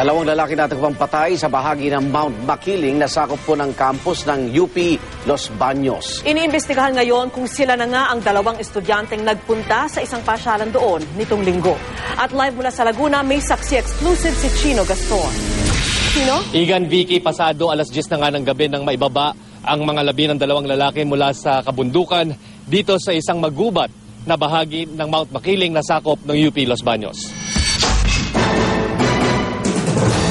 Dalawang lalaki natagpang patay sa bahagi ng Mount Makiling na sakop po ng campus ng UP Los Baños. Iniimbestigahan ngayon kung sila na nga ang dalawang estudyanteng nagpunta sa isang pasyalan doon nitong linggo. At live mula sa Laguna, may saksi exclusive si Chino Gaston. Chino? Igan, Vicky, pasado alas 10 na nga ng gabi nang maibaba ang mga labi ng dalawang lalaki mula sa kabundukan dito sa isang magubat na bahagi ng Mount Makiling na sakop ng UP Los Baños.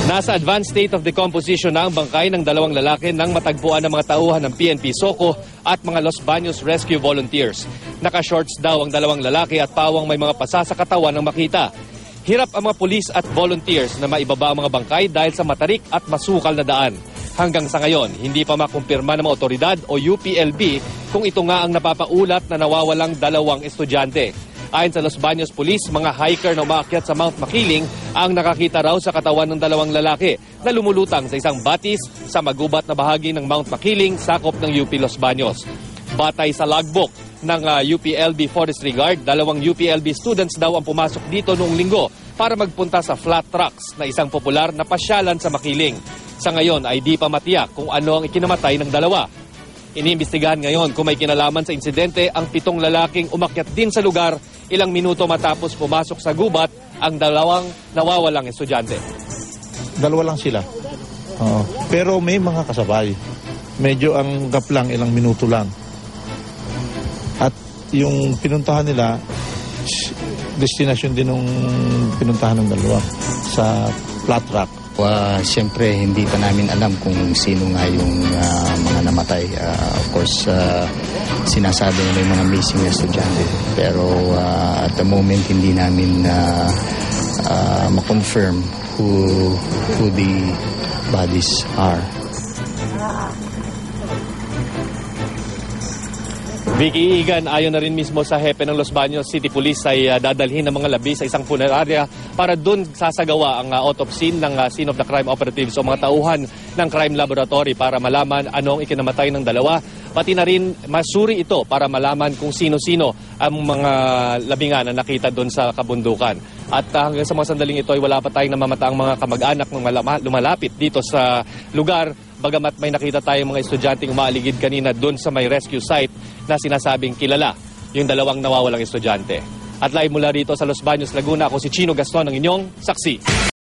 Nasa advanced state of decomposition na ang bangkay ng dalawang lalaki nang matagpuan ng mga tauhan ng PNP Soco at mga Los Baños Rescue Volunteers. Naka-shorts daw ang dalawang lalaki at pawang may mga pasa sa katawan ng makita. Hirap ang mga pulis at volunteers na maibaba ang mga bangkay dahil sa matarik at masukal na daan. Hanggang sa ngayon, hindi pa makumpirma ng mga otoridad o UPLB kung ito nga ang napapaulat na nawawalang dalawang estudyante. Ayon sa Los Baños Police, mga hiker na umaakyat sa Mount Makiling ang nakakita raw sa katawan ng dalawang lalaki na lumulutang sa isang batis sa magubat na bahagi ng Mount Makiling, sakop ng UP Los Baños. Batay sa logbook ng UPLB Forestry Guard, dalawang UPLB students daw ang pumasok dito noong linggo para magpunta sa flat trucks na isang popular na pasyalan sa Makiling. Sa ngayon ay di pa matiyak kung ano ang ikinamatay ng dalawa. Iniimbestigahan ngayon kung may kinalaman sa insidente ang 7 lalaking umakyat din sa lugar ilang minuto matapos pumasok sa gubat ang dalawang nawawalang estudyante. Dalawa lang sila. Pero may mga kasabay. Medyo ang gap lang, ilang minuto lang. At yung pinuntahan nila, destination din ng pinuntahan ng dalawa sa flat rock. Siyempre, hindi pa namin alam kung sino nga yung mga namatay. Of course, sinasabi na may mga missing na estudyante. Pero at the moment, hindi namin ma-confirm who the bodies are. Vicky, Igan, ayon na rin mismo sa hepe ng Los Baños City Police ay dadalhin ng mga labi sa isang punerarya para doon sasagawa ang autopsy ng scene of the crime operatives o mga tauhan ng crime laboratory para malaman anong ikinamatay ng dalawa. Pati na rin masuri ito para malaman kung sino-sino ang mga labingan na nakita doon sa kabundukan. At hanggang sa mga sandaling ito ay wala pa tayong namamataang mga kamag-anak ng lumalapit dito sa lugar. Bagamat may nakita tayong mga estudyanteng umaaligid kanina doon sa may rescue site na sinasabing kilala yung dalawang nawawalang estudyante. At live mula rito sa Los Baños, Laguna, ako si Chino Gaston, ang inyong saksi.